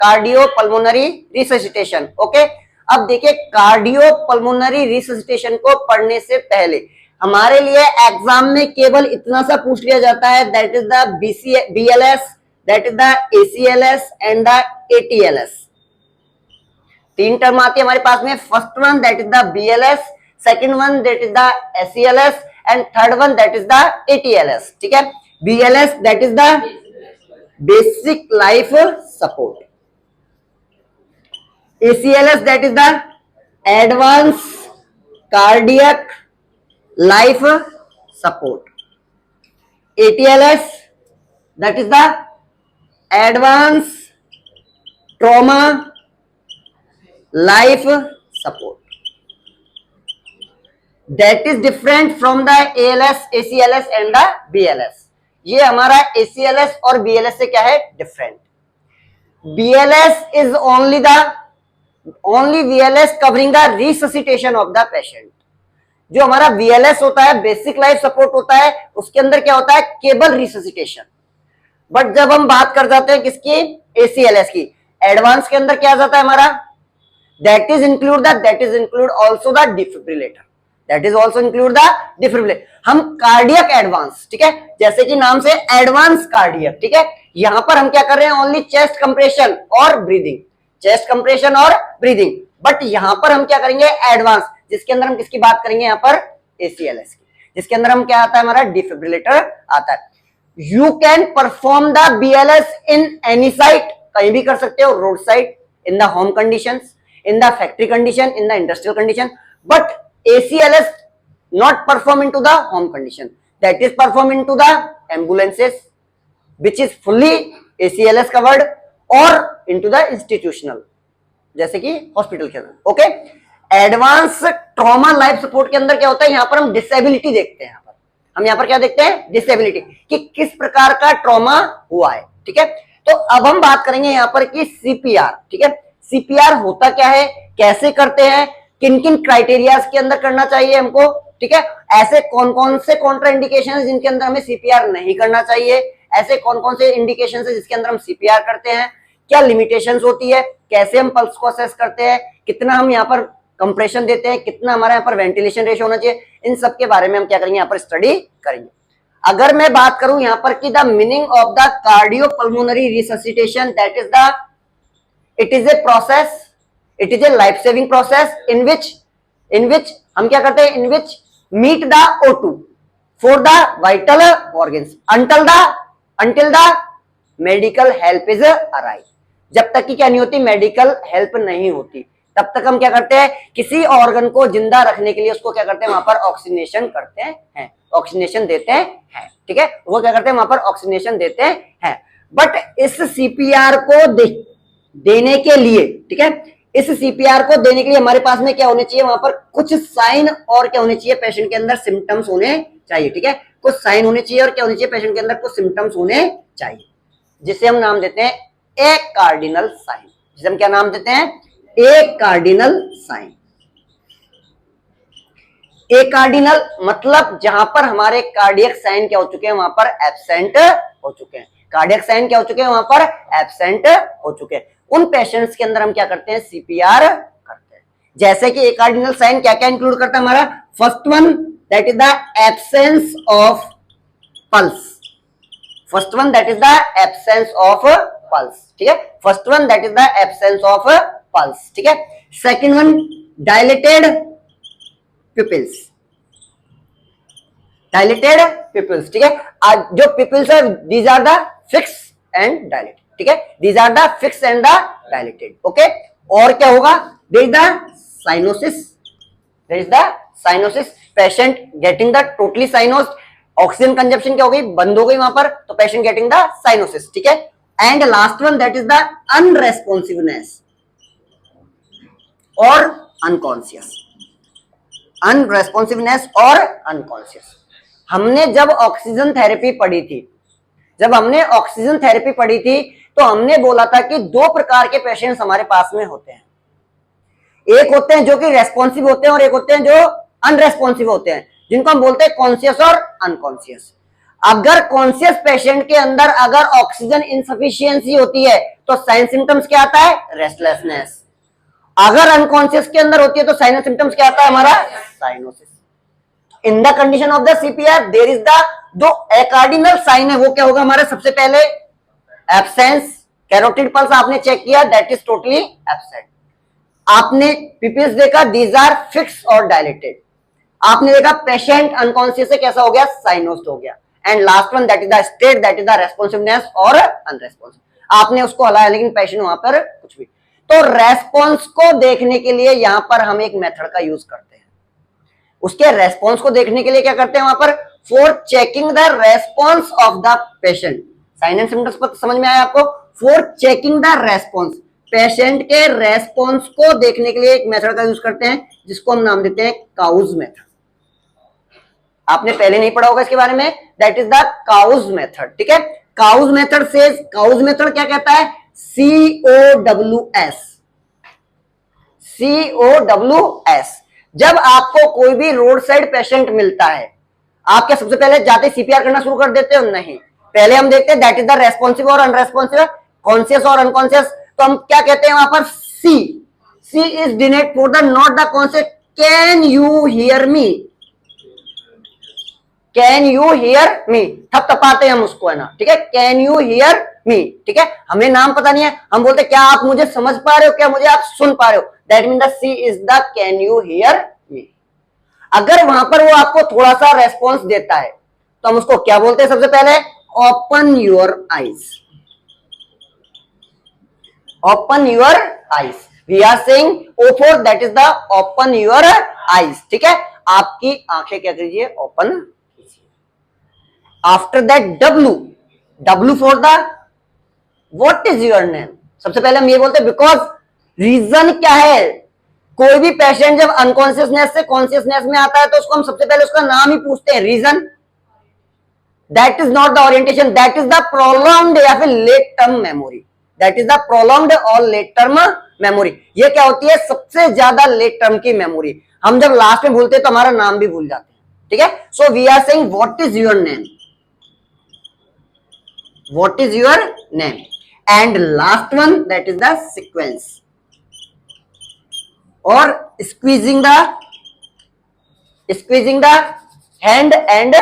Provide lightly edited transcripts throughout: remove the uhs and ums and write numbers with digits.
Cardiopulmonary resuscitation. Okay, अब देखिए cardiopulmonary resuscitation को पढ़ने से पहले हमारे लिए एग्जाम में केवल इतना सा पूछ लिया जाता है, that is the BLS, that is the ACLS and the ATLS। तीन टर्म आती है हमारे पास में, first one that is the BLS, second one that is the ACLS and third one that is the ATLS। ठीक है, BLS that is the basic life support, ACLS that is the advance cardiac life support, ATLS that is the advanced trauma life support, that is different from the ALS, ACLS and the BLS। ये हमारा ACLS और BLS से क्या है different. BLS is only BLS covering the resuscitation of the patient। जो हमारा BLS होता है बेसिक लाइफ सपोर्ट होता है, उसके अंदर क्या होता है केवल रिससिटेशन। बट जब हम बात कर जाते हैं किसकी, ACLS की, एडवांस के अंदर क्या आ जाता है हमारा, that is include also the defibrillator, that is also include the defibrillator. हम कार्डियक एडवांस, ठीक है, जैसे कि नाम से एडवांस कार्डियक, ठीक है, यहां पर हम क्या कर रहे हैं ओनली चेस्ट कंप्रेशन और ब्रीदिंग, चेस्ट कंप्रेशन और ब्रीदिंग। बट यहां पर हम क्या करेंगे एडवांस, जिसके अंदर हम किसकी बात करेंगे यहाँ पर ACLS की, जिसके अंदर हम क्या आता है हमारा डिफिब्रिलेटर आता है। You can perform the BLS in any site, कहीं भी कर सकते हो, road side, in the home conditions, in the factory condition, in the industrial condition. But ACLS not perform into the home condition, that is perform into the ambulances which is fully ACLS covered or into the institutional, जैसे कि hospital के अंदर। Okay, advance trauma life support के अंदर क्या होता है, यहां पर हम डिसेबिलिटी देखते हैं, हम यहाँ पर क्या देखते हैं डिसेबिलिटी, कि किस प्रकार का ट्रॉमा हुआ है। ठीक है, तो अब हम बात करेंगे यहाँ पर कि CPR। ठीक है, CPR होता क्या है, कैसे करते हैं, किन किन क्राइटेरियाज के अंदर करना चाहिए हमको। ठीक है, ऐसे कौन कौन से कॉन्ट्रा इंडिकेशन है जिनके अंदर हमें CPR नहीं करना चाहिए, ऐसे कौन कौन से इंडिकेशन है जिसके अंदर हम CPR करते हैं, क्या लिमिटेशंस होती है, कैसे हम पल्स को असेस करते हैं, कितना हम यहाँ पर कंप्रेशन देते हैं, कितना हमारे यहाँ पर वेंटिलेशन रेशियो होना चाहिए, इन सब के बारे में हम क्या करेंगे यहाँ पर स्टडी करेंगे। अगर मैं बात करूं यहाँ पर कि the meaning of the cardiopulmonary resuscitation, that is the it is a process, it is a life saving process in which हम क्या करते हैं, in which meet the O2 for the vital organs until the medical help is arrive. जब तक कि क्या नहीं होती, मेडिकल हेल्प नहीं होती, तब तक हम क्या करते हैं, किसी ऑर्गन को जिंदा रखने के लिए उसको क्या करते हैं, वहां पर ऑक्सीजनेशन करते हैं, ऑक्सीजनेशन देते हैं। ठीक है, वो क्या करते हैं, वहां पर ऑक्सीजनेशन देते हैं। बट इस CPR को देने के लिए, ठीक है, इस CPR को देने के लिए हमारे पास में क्या होने चाहिए, वहां पर कुछ साइन और क्या होने चाहिए, पेशेंट के अंदर सिम्टम्स होने चाहिए। ठीक है, कुछ साइन होने चाहिए और क्या होने चाहिए, पेशेंट के अंदर कुछ सिम्टम्स होने चाहिए, जिसे हम नाम देते हैं ए कार्डिनल साइन, जिसे हम क्या नाम देते हैं, ए कार्डिनल साइन। ए कार्डिनल मतलब जहां पर हमारे कार्डियक साइन क्या हो चुके हैं, वहां पर एब्सेंट हो चुके हैं, कार्डियक साइन क्या हो चुके हैं, वहां पर एब्सेंट हो चुके हैं। उन पेशेंट्स के अंदर हम क्या करते हैं, CPR करते हैं। जैसे कि ए कार्डिनल साइन क्या क्या इंक्लूड करता है हमारा, first one that is the absence of pulse, first one that is the absence of pulse. ठीक है, first one that is the absence of pulse. ठीक है, second one dilated pupils, dilated pupils. ठीक है, जो पिपल्स है these are the fix and dilated. ठीक है, these are the fix and the dilated. Okay, और क्या होगा, there is the cyanosis, there is the cyanosis, patient getting the totally cyanosed, oxygen consumption क्या हो गई, बंद हो गई वहां पर, तो पेशेंट गेटिंग द साइनोसिस। ठीक है, and last one that is the unresponsiveness और अनकॉन्शियस, अनरेस्पॉन्सिवनेस और अनकॉन्शियस। हमने जब ऑक्सीजन थेरेपी पढ़ी थी, जब हमने ऑक्सीजन थेरेपी पढ़ी थी तो हमने बोला था कि दो प्रकार के पेशेंट्स हमारे पास में होते हैं, एक होते हैं जो कि रेस्पॉन्सिव होते हैं और एक होते हैं जो अनरेस्पॉन्सिव होते हैं, जिनको हम बोलते हैं कॉन्शियस और अनकॉन्शियस। अगर कॉन्शियस पेशेंट के अंदर अगर ऑक्सीजन इनसफिशियंसी होती है तो साइन सिम्टम्स क्या आता है? रेस्टलेसनेस। अगर अनकॉन्शियस के अंदर होती है तो साइन सिम्टम्स क्या आता है हमारा? Cyanosis. In the condition of the CPR there is the जो कार्डिनल साइन है वो क्या होगा हमारे? सबसे पहले एब्सेंस। कैरोटिड पल्स आपने चेक किया, दैट इज टोटली एब्सेंट। आपने पीपीएस देखा, दीज आर फिक्स और डायलेटेड। आपने देखा पेशेंट अनकॉन्शियस से कैसा हो गया? साइनोस्ड हो गया। And last one that is the state, that is the responsiveness और अनरेस्पॉन्सिव। आपने उसको हलाया लेकिन पेशेंट वहां पर कुछ भी। तो रेस्पॉन्स को देखने के लिए यहां पर हम एक मेथड का यूज करते हैं। उसके रेस्पॉन्स को देखने के लिए क्या करते हैं वहां पर? For checking the response of the patient. Sign and symptoms पर समझ में आया आपको? For checking the response, patient के रेस्पॉन्स को देखने के लिए एक मेथड का यूज करते हैं जिसको हम नाम देते हैं काउज मेथड। आपने पहले नहीं पढ़ा होगा इसके बारे में, दैट इज द काउज मेथड। ठीक है, काउज मेथड से, काउज मेथड क्या कहता है? COWS। COWS। जब आपको कोई भी रोड साइड पेशेंट मिलता है, आप क्या सबसे पहले जाते सीपीआर करना शुरू कर देते हो? नहीं, पहले हम देखते हैं दैट इज द रेस्पॉन्सिव और अनरेस्पॉन्सिव, कॉन्शियस और अनकॉन्शियस। तो हम क्या कहते हैं वहां पर? C is denote for the not the conscious. Can you hear me? Can you hear me, थपथपाते हम उसको, है ना? ठीक है, कैन यू हियर मी। ठीक है, हमें नाम पता नहीं है, हम बोलते क्या आप मुझे समझ पा रहे हो? क्या मुझे आप सुन पा रहे हो? That mean the C is the can you hear me. अगर वहां पर वो आपको थोड़ा सा रेस्पॉन्स देता है तो हम उसको क्या बोलते हैं? सबसे पहले open your eyes. Open your eyes, we are saying O for that is the open your eyes. ठीक है, आपकी आंखें क्या कीजिए? Open. After that W for the what is your name. सबसे पहले हम ये बोलते हैं बिकॉज रीजन क्या है? कोई भी पेशेंट जब अनकॉन्शियसनेस से कॉन्शियसनेस में आता है तो उसको हम सबसे पहले उसका नाम ही पूछते हैं, reason. That is not the orientation, that is the prolonged या फिर late term memory. That is the prolonged और लेट टर्म मेमोरी। ये क्या होती है? सबसे ज्यादा लेट टर्म की मेमोरी। हम जब लास्ट में भूलते हैं तो हमारा नाम भी भूल जाते हैं। ठीक है, so we are saying what is your name, what is your name, and last one that is the sequence or squeezing the hand and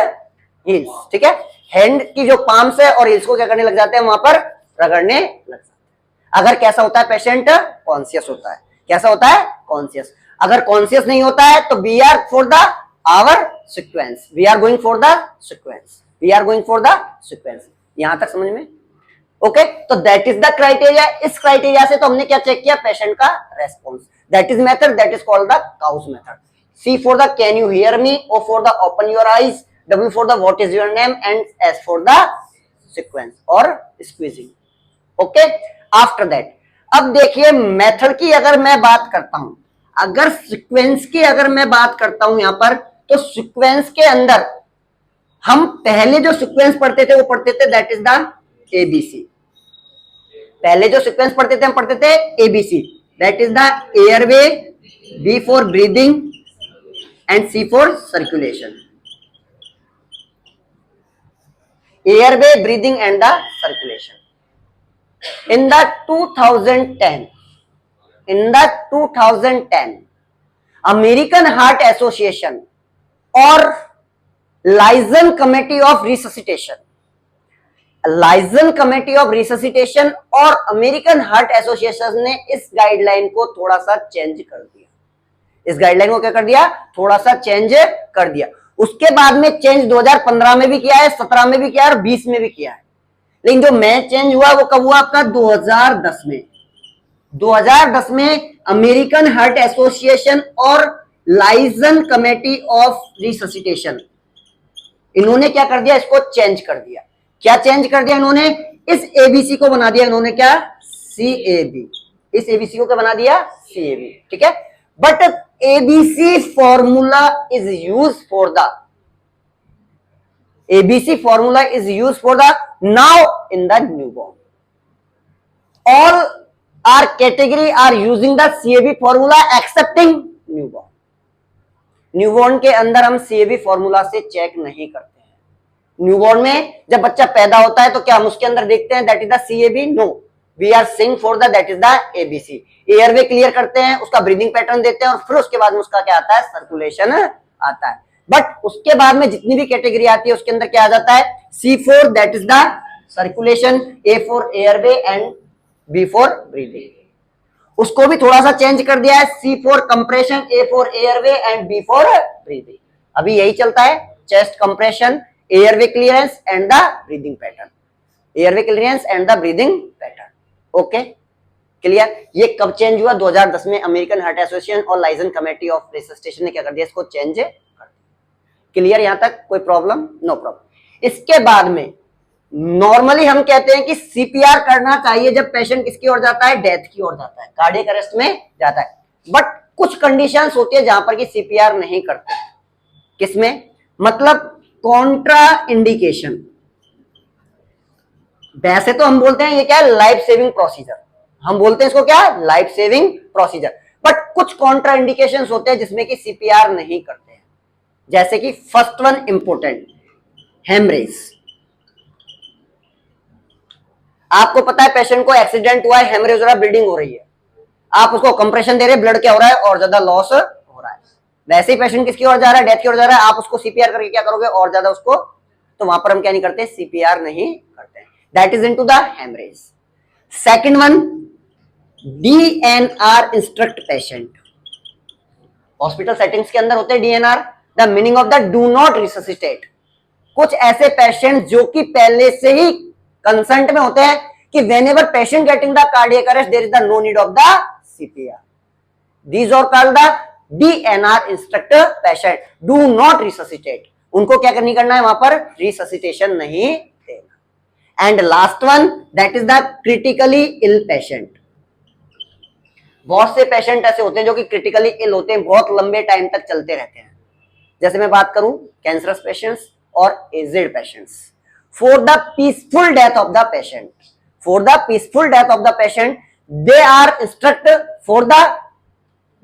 heels। ठीक है, हैंड की जो पाम्स है और हिल्स को क्या करने लग जाते हैं? वहां पर रगड़ने लग जाते हैं। अगर कैसा होता है पेशेंट? कॉन्शियस होता है। कैसा होता है? कॉन्शियस। अगर कॉन्शियस नहीं होता है तो we are for the our sequence, we are going for the sequence, we are going for the sequence. यहां तक समझ में? ओके, तो दैट इज द क्राइटेरिया। इस क्राइटेरिया से तो हमने क्या चेक किया? पेशेंट का response. That is method, that is called the काउज method. C for the can you hear me, O for the open your eyes, W for the what is your name, and S for the sequence और squeezing. Okay, after that अब देखिए method की अगर मैं बात करता हूं, अगर सीक्वेंस की अगर मैं बात करता हूं यहां पर, तो सीक्वेंस के अंदर हम पहले जो सीक्वेंस पढ़ते थे वो पढ़ते थे दैट इज द ABC। पहले जो सीक्वेंस पढ़ते थे हम पढ़ते थे ABC, that is the airway, B for breathing and C for circulation. Airway, breathing and the circulation. In the 2010 American Heart Association और liaison committee of resuscitation, liaison committee of resuscitation और American Heart Association ने इस guideline को थोड़ा सा change कर दिया। इस गाइडलाइन को क्या कर दिया? थोड़ा सा चेंज कर दिया। उसके बाद में चेंज 2015 में भी किया है, 17 में भी किया है और 20 में भी किया है। लेकिन जो मेन चेंज हुआ वो कब हुआ? आपका 2010 में। 2010 में अमेरिकन हार्ट एसोसिएशन और लाइजन कमेटी ऑफ रिससिटेशन, इन्होंने क्या कर दिया? इसको चेंज कर दिया। क्या चेंज कर दिया इन्होंने? इस एबीसी को बना दिया इन्होंने क्या? CAB। इस एबीसी को क्या बना दिया? CAB। ठीक है, but ABC formula is use for the ABC formula is used for the now in the newborn. All our category are using the CAB formula excepting newborn. Newborn के अंदर हम CAB फॉर्मूला से check नहीं करते हैं। Newborn में जब बच्चा पैदा होता है तो क्या हम उसके अंदर देखते हैं that is the CAB? No, we are seeing for the that is the ABC। Airway clear करते हैं, उसका ब्रीदिंग पैटर्न देते हैं और फिर उसके बाद में उसका क्या आता है? सर्कुलेशन आता है। बट उसके बाद में जितनी भी कैटेगरी आती है उसके अंदर क्या आ जाता है? C4 that is the circulation, A for airway and B for breathing. उसको भी थोड़ा सा चेंज कर दिया है, C for compression, A for airway and B for breathing. अभी यही चलता है, chest compression, airway clearance and the breathing pattern, airway clearance and the breathing pattern. Okay, clear? ये कब चेंज हुआ? 2010 में अमेरिकन हार्ट एसोसिएशन और लाइजन कमेटी ऑफ रिससिटेशन ने क्या कर दिया? इसको चेंज कर दिया। क्लियर? यहां तक कोई प्रॉब्लम? No problem. इसके बाद में नॉर्मली हम कहते हैं कि CPR करना चाहिए जब पेशेंट किसकी ओर जाता है? डेथ की ओर जाता है, कार्डियक अरेस्ट में जाता है। बट कुछ कंडीशंस होती है जहां पर कि CPR नहीं करते। किसमें? मतलब कॉन्ट्रा इंडिकेशन। वैसे तो हम बोलते हैं ये क्या है? Life saving procedure. हम बोलते हैं इसको क्या? Life saving procedure. बट कुछ कॉन्ट्रा इंडिकेशन होते हैं जिसमें कि CPR नहीं करते हैं। जैसे कि फर्स्ट वन इंपोर्टेंट, हेमरेज। आपको पता है पेशेंट को एक्सीडेंट हुआ है, हेमरेज हो रहा है, ब्लीडिंग हो रही है, आप उसको कंप्रेशन दे रहे हैं, ब्लड क्या हो रहा है? और ज्यादा लॉस हो रहा है। वैसे ही पेशेंट किसकी ओर जा रहा है? डेथ की ओर जा रहा है, आप उसको CPR करके क्या करोगे? और ज्यादा उसको, तो वहां पर हम क्या नहीं करते? CPR नहीं करते। That is into the haemorrhage. Second one, DNR instruct patient. Hospital settings के अंदर होते हैं DNR, the meaning of the do not resuscitate. कुछ ऐसे पेशेंट जो कि पहले से ही कंसर्न में होते हैं कि whenever patient getting the cardiac arrest there is the no need of the CPR. These are called the DNR instruct patient, do not resuscitate. उनको क्या करनी करना है? वहां पर रिससिटेशन नहीं देना। And last one, that is the critically ill patient. बहुत से पेशेंट ऐसे होते हैं जो कि क्रिटिकली इल होते हैं, बहुत लंबे टाइम तक चलते रहते हैं। जैसे मैं बात करूं कैंसरस पेशेंट्स और aged patients. For the peaceful death of the patient, for the peaceful death of the patient, they are instructed for the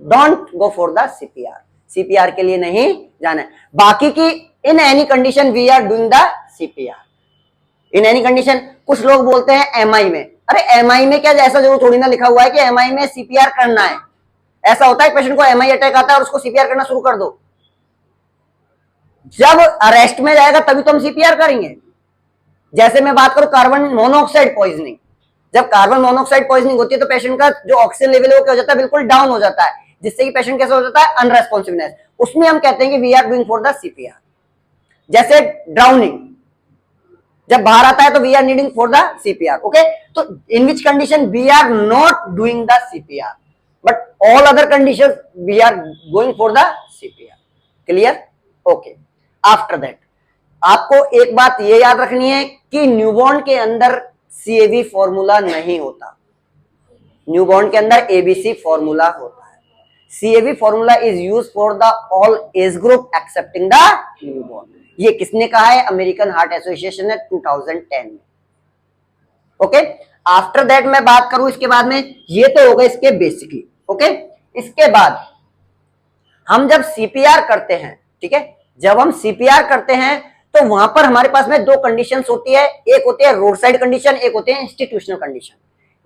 don't go for the CPR. CPR के लिए नहीं जाना है। बाकी की in any condition we are doing the CPR. In any condition, कुछ लोग बोलते हैं MI में, अरे MI में क्या, ऐसा जरूर थोड़ी ना लिखा हुआ है कि MI में CPR करना है। ऐसा होता है पेशेंट को MI अटैक आता है और उसको CPR करना शुरू कर दो। जब अरेस्ट में जाएगा तभी तो हम CPR करेंगे। जैसे मैं बात करूं कार्बन मोनोऑक्साइड पॉइजनिंग, जब कार्बन मोनोऑक्साइड पॉइजनिंग होती है तो पेशेंट का जो ऑक्सीजन लेवल है वो क्या हो जाता है? बिल्कुल डाउन हो जाता है, जिससे कि पेशेंट कैसा हो जाता है? अनरेस्पॉन्सिवनेस। उसमें हम कहते हैं कि we are doing for the CPR। जैसे ड्राउनिंग, जब बाहर आता है तो we are needing for the CPR। Okay, तो in which condition we are not doing the CPR, but all other condition we are going for the CPR। Clear? Okay. After that आपको एक बात ये याद रखनी है कि न्यूबॉर्न के अंदर CAB फॉर्मूला नहीं होता, न्यूबॉर्न के अंदर ABC फॉर्मूला होता है। CAB formula is use for the all age group accepting the newborn. ये किसने कहा है? अमेरिकन हार्ट एसोसिएशन ने 2010 में। ओके, आफ्टर दैट मैं बात करूं इसके बाद में, ये तो होगा इसके बेसिकली। ओके, इसके बाद हम जब CPR करते हैं, ठीक है, जब हम CPR करते हैं तो वहां पर हमारे पास में दो कंडीशंस होती है। एक होती है रोड साइड कंडीशन, एक होती है इंस्टीट्यूशनल कंडीशन।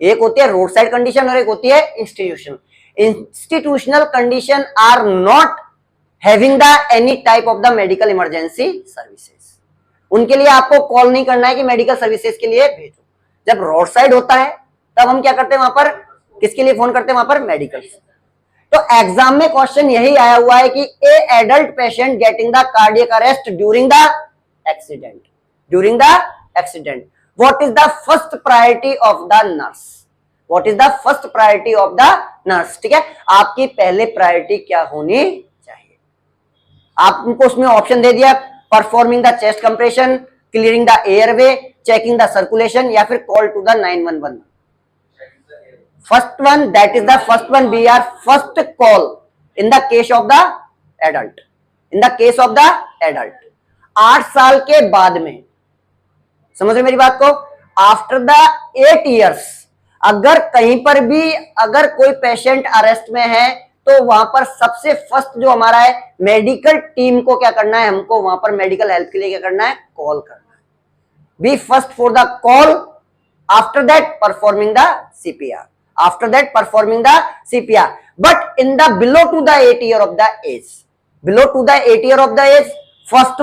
एक होती है रोड साइड कंडीशन और एक होती है institutional. Institutional condition are not having the any type of the medical emergency services. उनके लिए आपको कॉल नहीं करना है कि मेडिकल सर्विसेज के लिए भेजो। जब रोड साइड होता है तब हम क्या करते हैं? वहां पर किसके लिए फोन करते हैं? वहां पर मेडिकल। तो एग्जाम में क्वेश्चन यही आया हुआ है कि ए adult patient getting the cardiac arrest during the accident, during the accident, what is the first priority of the nurse? What is the first priority of the nurse? ठीक है, आपकी पहले प्रायोरिटी क्या होनी चाहिए? आपको उसमें ऑप्शन दे दिया, performing the chest compression, clearing the airway, checking the circulation, या फिर call to the 911। First one, that is the first one, we are first call in the case of the adult. In the case of the adult 8 साल के बाद में, समझ रहे मेरी बात को? आफ्टर द 8 years अगर कहीं पर भी अगर कोई पेशेंट अरेस्ट में है तो वहां पर सबसे फर्स्ट जो हमारा है मेडिकल टीम को क्या करना है, हमको वहां पर मेडिकल हेल्प के लिए क्या करना है, कॉल करना है. Be first for the call, after that performing the CPR, after that performing the CPR. But in the below to the 8 year of the age, below to the 8 year of the age, first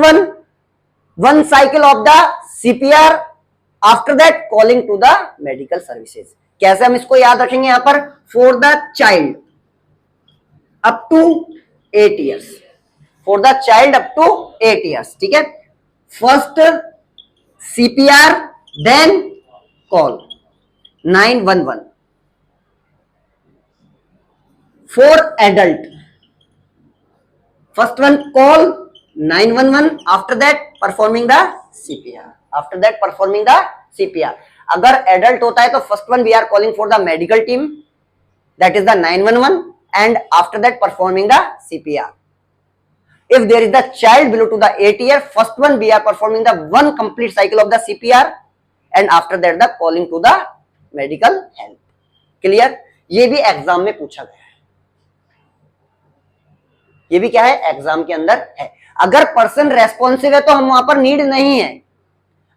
one cycle of the CPR, after that calling to the medical services. कैसे हम इसको याद रखेंगे यहां पर, for the child up to 8 years, for the child up to 8 years. ठीक है, first CPR then call 911. For adult first one call 911, after that performing the CPR, after that performing the CPR. अगर adult होता है तो first one we are calling for the medical team, that is the 911, and after that performing the CPR. If there is the child below to the 8 year, first one we are performing the one complete cycle of the CPR, and after that the calling to the medical help. Clear? ये भी exam में पूछा गया है, ये भी क्या है, एग्जाम के अंदर है. अगर पर्सन रेस्पॉन्सिव है तो हम वहां पर नीड नहीं है,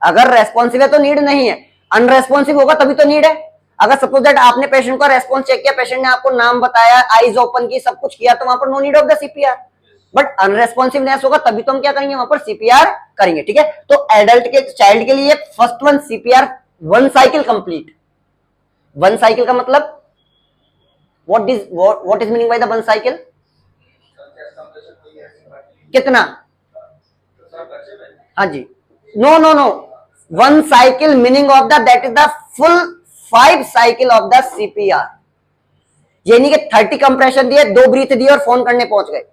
अगर रेस्पॉन्सिव है तो नीड नहीं है, अनरेस्पॉन्सिव होगा तभी तो नीड है. अगर सपोज दैट आपने पेशेंट का रेस्पॉन्स चेक किया, पेशेंट ने आपको नाम बताया, आईज ओपन की, सब कुछ किया, तो वहां पर no need of the CPR. But unresponsiveness होगा तभी तो हम क्या करेंगे, वहां पर CPR करेंगे. ठीक है, तो एडल्ट के चाइल्ड के लिए first one CPR, one cycle complete. One cycle का मतलब what is meaning by the one cycle, कितना, हाँ जी, no no no, one cycle meaning of the that is the full 5 cycle of the CPR. ये नहीं कि 30 compression दिए, 2 breathe दिए और फोन करने पहुंच गए.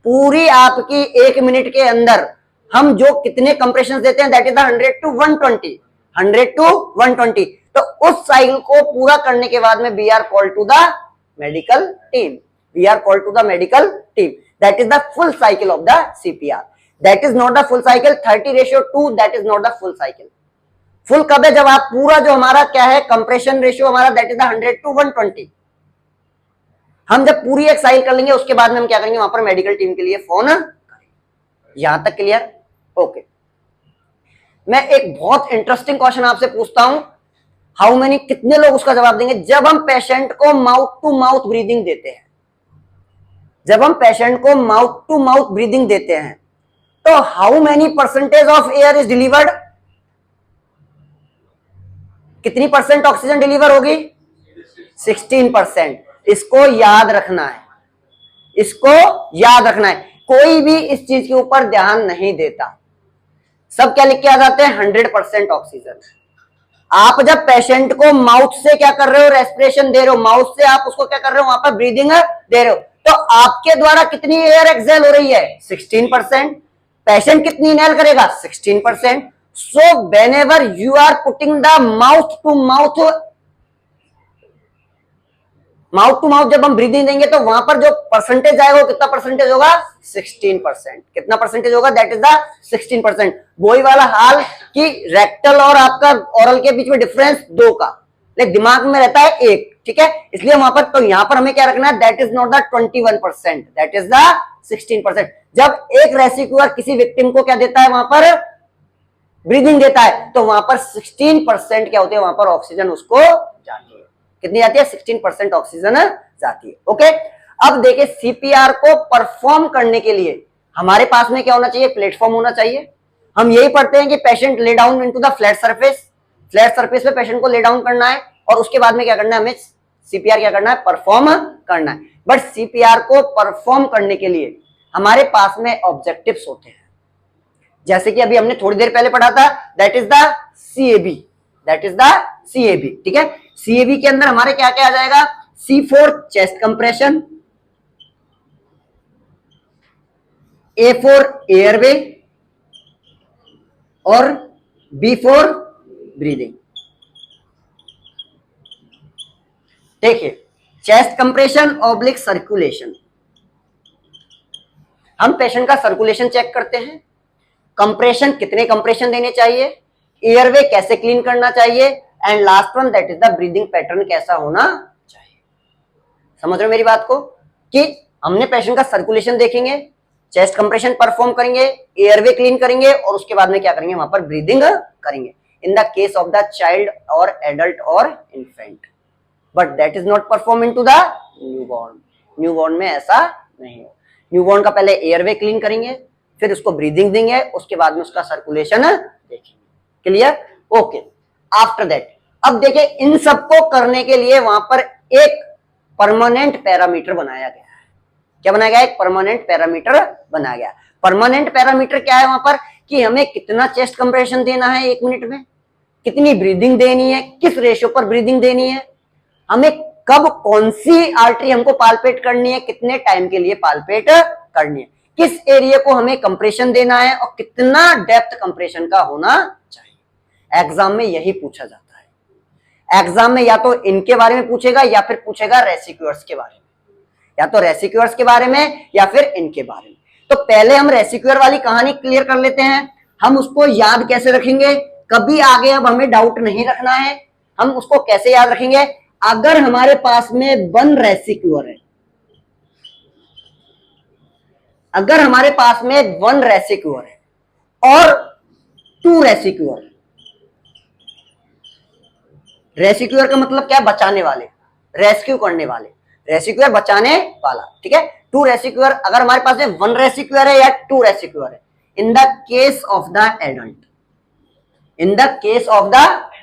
पूरी आपकी 1 मिनट के अंदर हम जो कितने कंप्रेशन देते हैं that is the 100 to 120, 100 to 120. तो उस साइकिल को पूरा करने के बाद में we are call to the medical team, we are call to the medical team. That is the full cycle of the CPR. That is not the full cycle. 30:2 that is not the full cycle. Full कब है, जब आप पूरा जो हमारा क्या है compression ratio हमारा that is the 100 to 120. हम जब पूरी एक साइकिल कर लेंगे उसके बाद में हम क्या करेंगे, वहां पर मेडिकल टीम के लिए फोन करेंगे. यहां तक क्लियर? ओके. मैं एक बहुत इंटरेस्टिंग क्वेश्चन आपसे पूछता हूं, हाउ मेनी, कितने लोग उसका जवाब देंगे. जब हम पेशेंट को माउथ टू माउथ ब्रीदिंग देते हैं, जब हम पेशेंट को माउथ टू माउथ ब्रीदिंग देते हैं तो how many percentage of air is delivered, कितनी परसेंट ऑक्सीजन डिलीवर होगी, 16%. इसको याद रखना है, इसको याद रखना है. कोई भी इस चीज के ऊपर ध्यान नहीं देता, सब क्या लिख के आ जाते हैं, 100% ऑक्सीजन. आप जब पेशेंट को माउथ से क्या कर रहे हो, रेस्पिरेशन दे रहे हो, माउथ से आप उसको क्या कर रहे हो, वहां पर ब्रीदिंग दे रहे हो, तो आपके द्वारा कितनी एयर एक्सेल हो रही है, 16%. पेशेंट कितनी इनहेल करेगा, 16%. So whenever you are putting the mouth to mouth जब हम ब्रीदिंग देंगे तो वहां पर जो परसेंटेज आएगा वो कितना परसेंटेज होगा, 16%. कितना परसेंटेज होगा, दैट इज द 16%. वही वाला हाल कि रेक्टल और आपका ओरल के बीच में डिफरेंस 2 का, लेकिन दिमाग में रहता है 1. ठीक है, इसलिए वहां पर, तो यहां पर हमें क्या रखना है, that is not the 21%, that is the 16%. जब एक रेसिक्यूअर किसी विक्टिम को क्या देता है, वहां पर ब्रीदिंग देता है, तो वहां पर 16% क्या होते हैं, वहां पर ऑक्सीजन उसको जाती है. कितनी जाती है, 16% ऑक्सीजन जाती है. ओके. अब देखिए CPR को परफॉर्म करने के लिए हमारे पास में क्या होना चाहिए, प्लेटफॉर्म होना चाहिए. हम यही पढ़ते हैं कि patient lay down into the flat surface, flat surface पे पेशेंट को ले डाउन करना है और उसके बाद में क्या करना है, हमें CPR क्या करना है, परफॉर्म करना है. बट CPR को परफॉर्म करने के लिए हमारे पास में ऑब्जेक्टिव्स होते हैं, जैसे कि अभी हमने थोड़ी देर पहले पढ़ा था, that is the CAB, that is the CAB. ठीक है, CAB के अंदर हमारे क्या क्या आ जाएगा, C for chest compression, A for airway और B फॉर ब्रीदिंग. देखिए, चेस्ट कंप्रेशन ऑब्लिक सर्कुलेशन, हम पेशेंट का सर्कुलेशन चेक करते हैं, कंप्रेशन कितने कंप्रेशन देने चाहिए, एयरवे कैसे क्लीन करना चाहिए, and last one that is the breathing pattern कैसा होना चाहिए. समझ रहे हो मेरी बात को, कि हमने पेशेंट का सर्कुलेशन देखेंगे, चेस्ट कंप्रेशन परफॉर्म करेंगे, एयरवे क्लीन करेंगे और उसके बाद में क्या करेंगे, वहां पर ब्रीदिंग करेंगे इन the case of the child और एडल्ट और infant, but that is not perform into the newborn. Newborn में ऐसा नहीं हो। न्यूबॉर्न का पहले एयरवे क्लीन करेंगे, फिर उसको ब्रीदिंग देंगे, उसके बाद में उसका सर्कुलेशन देखेंगे। क्लियर? ओके। आफ्टर दैट अब देखिए इन सबको करने के लिए वहां पर एक परमानेंट पैरामीटर बनाया गया है। क्या बनाया गया? एक परमानेंट पैरामीटर बनाया गया। परमानेंट पैरामीटर क्या है वहां पर कि हमें कितना चेस्ट कंप्रेशन देना है 1 मिनट में, कितनी ब्रीदिंग देनी है, किस रेशियो पर ब्रीदिंग देनी है, हमें कब कौन सी आर्टरी हमको पाल्पेट करनी है, कितने टाइम के लिए पाल्पेट करनी है, किस एरिया को हमें कंप्रेशन देना है और कितना डेप्थ कंप्रेशन का होना चाहिए। एग्जाम में यही पूछा जाता है। एग्जाम में या तो इनके बारे में पूछेगा या फिर पूछेगा रेसिक्यूअर्स के बारे में, या तो रेसिक्यूअर्स के बारे में या फिर इनके बारे में। तो पहले हम रेसिक्यूअर वाली कहानी क्लियर कर लेते हैं। हम उसको याद कैसे रखेंगे, कभी आगे अब हमें डाउट नहीं रखना है। हम उसको कैसे याद रखेंगे, अगर हमारे पास में 1 रेसिक्यूअर है, अगर हमारे पास में 1 रेसिक्यूअर है और 2 रेसिक्यूअर। रेसिक्यूअर का मतलब क्या है? बचाने वाले, रेस्क्यू करने वाले। रेसिक्यूअर बचाने वाला, ठीक है। 2 रेसिक्यूअर, अगर हमारे पास में 1 रेसिक्यूअर है या 2 रेसिक्यूअर है, इन the case of the adult, in the case of the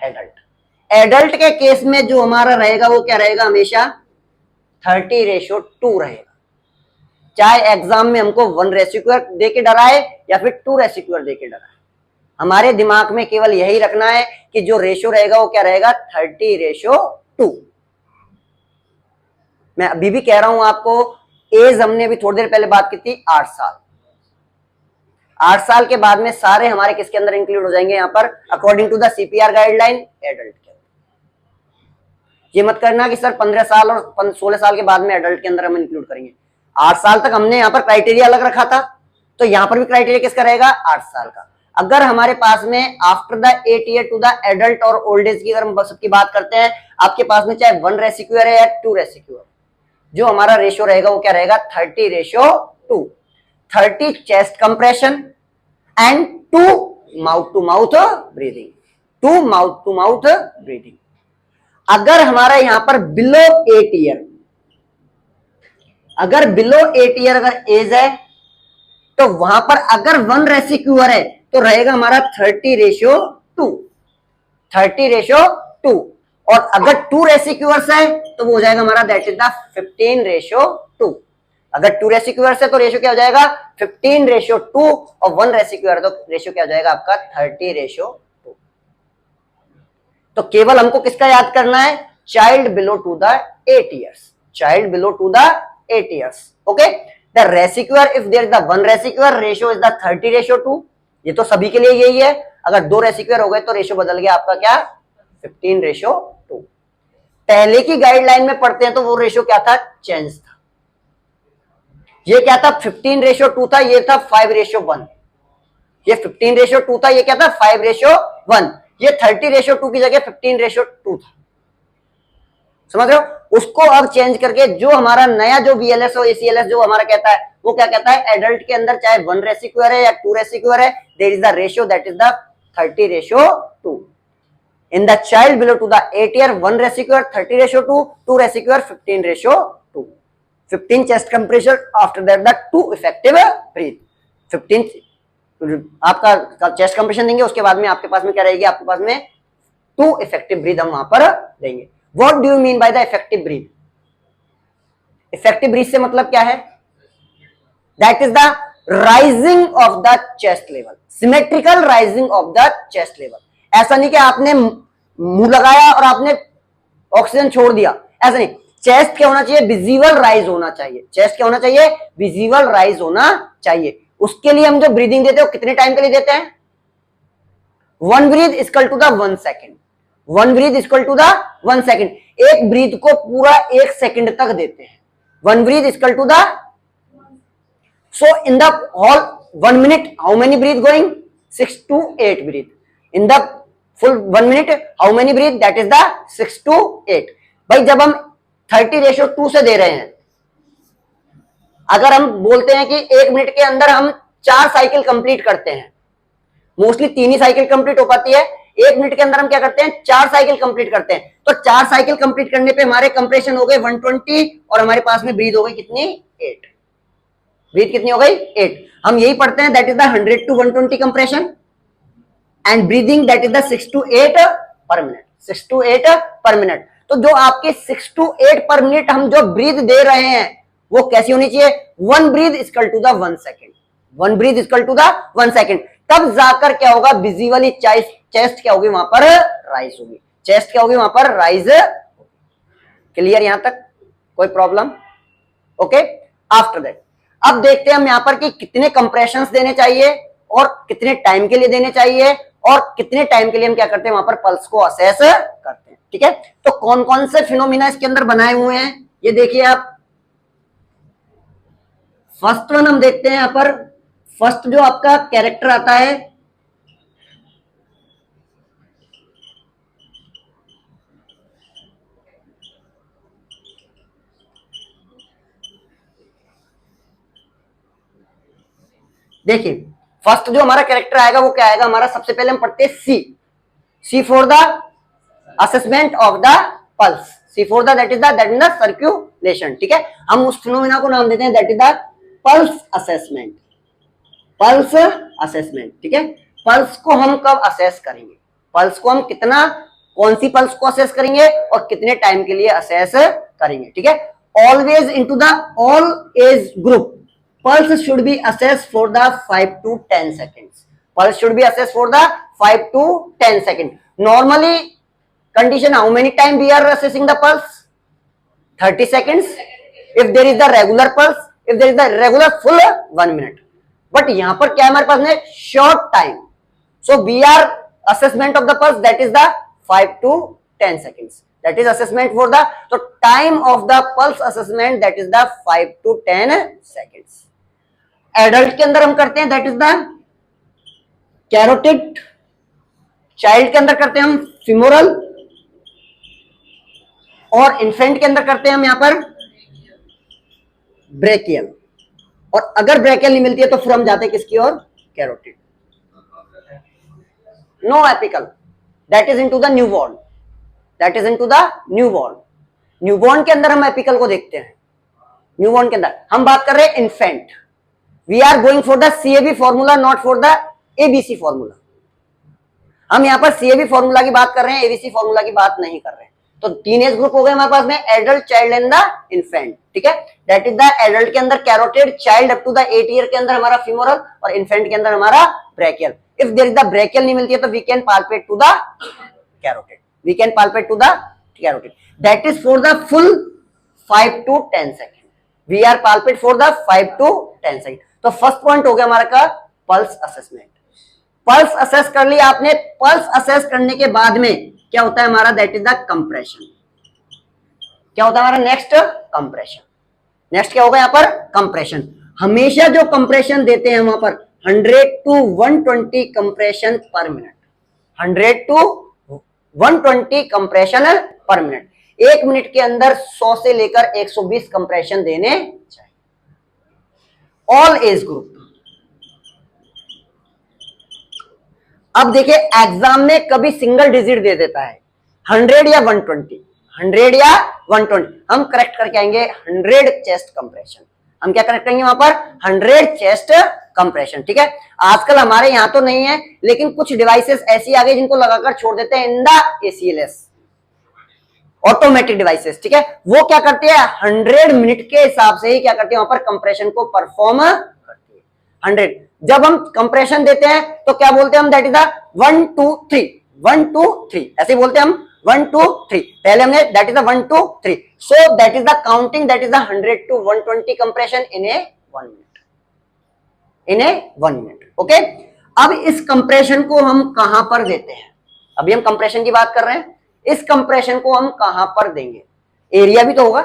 adult, adult के केस में जो हमारा रहेगा वो क्या रहेगा? हमेशा 30:2 रहेगा। चाहे एग्जाम में हमको 1 रेसिक्यूअर दे के डराए या फिर 2 रेसिक्यूअर दे के डराए, हमारे दिमाग में केवल यही रखना है कि जो रेशियो रहेगा वो क्या रहेगा? 30:2। मैं अभी भी कह रहा हूं आपको, एज हमने अभी थोड़ी देर पहले बात की थी 8 साल। 8 साल के बाद में सारे हमारे किसके अंदर इंक्लूड हो जाएंगे? यहां पर according to the CPR guideline adult के। ये मत करना कि सर 15 साल और 16 साल के बाद में एडल्ट के अंदर हम इंक्लूड करेंगे। 8 साल तक हमने यहाँ पर क्राइटेरिया अलग रखा था, तो यहाँ पर भी क्राइटेरिया किसका रहेगा? 8 साल का। अगर हमारे पास में after the 8 year to the adult और ओल्ड एज की अगर हम सबकी बात करते हैं, आपके पास में चाहे 1 रेसिक्यूअर है या 2 रेसिक्यूअर, जो हमारा रेशियो रहेगा वो क्या रहेगा? 30:2। 30 chest compression and 2 mouth to mouth breathing, 2 mouth to mouth breathing. अगर हमारा यहां पर बिलो 8 ईयर, अगर बिलो 8 ईयर अगर एज है, तो वहां पर अगर 1 रेसिक्यूअर है तो रहेगा हमारा 30:2, 30:2। और अगर 2 रेसिक्यूअर्स है तो वो हो जाएगा हमारा दैट इज द 15:2। अगर 2 रेसिक्यूअर्स है तो रेशियो क्या हो जाएगा? 15:2 और 1 रेसिक्यूअर तो रेशियो क्या हो जाएगा आपका? 30:2। तो केवल हमको किसका याद करना है? Child below to the 8 years, child below to the 8 years. Okay, the rescuer if there is the 1 rescuer ratio is the 30:2। ये तो सभी के लिए यही है। अगर 2 रेसिक्यूअर हो गए तो रेशियो बदल गया आपका क्या? 15:2। पहले की गाइडलाइन में पढ़ते हैं तो वो रेशियो क्या था? चेंज था। ये क्या था? 15:2 था, ये था 5:1। ये 15:2 था, ये क्या था? 5:1। ये 30:2 की जगह 15:2 था। समझ रहे हो? उसको अब चेंज करके जो हमारा नया जो बीएलएस और एसीएलएस जो हमारा कहता है, वो क्या कहता है? एडल्ट के अंदर चाहे 1 रेसिक्यूअर है या 2 रेसिक्यूअर है, there is the ratio that is the 30:2। In the child below to the 8 year 1 rescuer 30:2, 2 rescuer 15:2। 15 chest compression, after that the 2 effective breath. 15 आपका चेस्ट कंप्रेशन देंगे, उसके बाद में आपके पास में क्या रहेगी? आपके पास में 2 इफेक्टिव ब्रीथ हम वहां पर देंगे। What do you mean by the effective breath? Effective breath से मतलब क्या है? That is the rising of the chest level, symmetrical rising of the chest level. ऐसा नहीं कि आपने मुंह लगाया और आपने ऑक्सीजन छोड़ दिया, ऐसा नहीं। चेस्ट क्या होना चाहिए? विजिबल राइज होना चाहिए। चेस्ट क्या होना चाहिए? विजिबल राइज होना चाहिए। उसके लिए हम जो ब्रीदिंग देते हैं कितने टाइम के लिए देते हैं? 1 breath equal to the 1 second. 1 breath equal to the 1 second. एक ब्रीथ को पूरा 1 सेकेंड तक देते हैं। 1 breath equal to the, so in the whole 1 minute how many breath going? 6 to 8 breath. In the full 1 minute how many breath? That is the 6 to 8। भाई जब हम 30:2 से दे रहे हैं अगर हम बोलते हैं कि 1 मिनट के अंदर हम 4 साइकिल कंप्लीट करते हैं, मोस्टली 3 ही साइकिल कंप्लीट हो पाती है, 1 मिनट के अंदर हम क्या करते हैं 4 साइकिल कंप्लीट करते हैं, तो 4 साइकिल कंप्लीट करने पे हमारे कंप्रेशन हो गए 120 और हमारे पास में ब्रीथ हो गई कितनी 8, ब्रीथ कितनी हो गई 8। हम यही पढ़ते हैं that is the 100 to 120 compression and breathing that is the 6 to 8 पर मिनट, 6 to 8 पर मिनट। तो जो आपके 6 to 8 पर मिनट हम जो ब्रीथ दे रहे हैं वो कैसी होनी चाहिए, 1 breath equal to the 1 second, 1 breath equal to the 1 second. तब जाकर क्या होगा, विजिबली चेस्ट क्या होगी वहां पर राइज होगी, चेस्ट क्या होगी वहां पर राइज। क्लियर यहां तक, कोई प्रॉब्लम? ओके, आफ्टर दैट अब देखते हैं हम यहां पर कि कितने कंप्रेशंस देने चाहिए और कितने टाइम के लिए देने चाहिए और कितने टाइम के लिए हम क्या करते हैं वहां पर पल्स को असेस करते हैं। ठीक है, तो कौन कौन से फिनोमिना इसके अंदर बनाए हुए हैं ये देखिए आप। फर्स्ट वन हम देखते हैं यहां पर, फर्स्ट जो आपका कैरेक्टर आता है देखिए, फर्स्ट जो हमारा कैरेक्टर आएगा वो क्या आएगा हमारा, सबसे पहले हम पढ़ते हैं C for the assessment of the pulse, C for the that is the circulation. ठीक है, हम उस फिनोमिना को नाम देते हैं that is the pulse assessment, pulse assessment. ठीक है, पल्स को हम कब असेस करेंगे, पल्स को हम कितना, कौन सी पल्स को असेस करेंगे और कितने टाइम के लिए असेस करेंगे। ठीक है, always into the all age group pulse should be assessed for the 5 to 10 seconds, pulse should be assessed for the 5 to 10 seconds. Normally condition, how many time we are assessing the pulse, 30 seconds if there is the regular pulse, if there is the regular full 1 minute, but यहाँ पर क्या हमारे पास में short time, so we are assessment of the pulse that is the 5 to 10 seconds, that is assessment for the, so time of the pulse assessment that is the 5 to 10 seconds. Adult के अंदर हम करते हैं that is the carotid, child के अंदर करते हैं हम फिमोरल और इन्फेंट के अंदर करते हैं हम यहां पर ब्रेकियल, और अगर ब्रेकियल नहीं मिलती है तो फिर हम जाते हैं किसकी ओर, carotid. No apical, that is into the newborn, that is into the newborn. Newborn के अंदर हम एपिकल को देखते हैं, न्यूबॉर्न के अंदर हम बात कर रहे हैं infant, we are going for the CAB formula not for the ABC formula, हम यहां पर CAB formula की बात कर रहे हैं, ABC formula की बात नहीं कर रहे हैं। तो 3 एज ग्रुप हो गए हमारे पास में, adult, child and the infant. ठीक है, दैट इज द एडल्ट के अंदर carotid, child up to the 8 year के अंदर हमारा फिमोरल और इन्फेंट के अंदर हमारा brachial. If there is the brachial नहीं मिलती है तो we can palpate to the carotid, we can palpate to the carotid, that is for the full 5 to 10 second, we are palpate for the 5 to 10 second. तो first point हो गया हमारा का pulse assessment, pulse assess कर लिया आपने। Pulse assess करने के बाद में क्या होता है हमारा, दैट इज द कंप्रेशन, क्या होता है हमारा नेक्स्ट, कंप्रेशन। नेक्स्ट क्या होगा यहाँ पर, कंप्रेशन। हमेशा जो कंप्रेशन देते हैं वहां पर 100 to 120 कंप्रेशन पर मिनट, 100 to 120 कंप्रेशन पर मिनट। 1 मिनट के अंदर 100 से लेकर 120 कंप्रेशन देने चाहिए, ऑल एज ग्रुप। अब देखिए एग्जाम में कभी सिंगल डिजिट दे देता है 100 या 120, 100 या 120, हम करेक्ट करके आएंगे 100 चेस्ट कंप्रेशन, हम क्या करेक्ट करेंगे वहां पर 100 चेस्ट कंप्रेशन। ठीक है, आजकल हमारे यहां तो नहीं है लेकिन कुछ डिवाइसेस ऐसी आ गई जिनको लगाकर छोड़ देते हैं in the ACLS, automatic devices. ठीक है, वो क्या करते हैं 100 मिनट के हिसाब से ही क्या करते हैं वहां पर कंप्रेशन को परफॉर्म करती है। 100 जब हम कंप्रेशन देते हैं तो क्या बोलते हैं हम, दैट इज द 1 2 3, 1 2 3 ऐसे बोलते हैं हम, 1 2 3 पहले हमने that is the 1 2 3, so that is the counting, that is the 100 to 120 compression in A 1 minute, in A 1 minute. Okay, अब इस कंप्रेशन को हम कहां पर देते हैं, अभी हम कंप्रेशन की बात कर रहे हैं, इस कंप्रेशन को हम कहां पर देंगे, एरिया भी तो होगा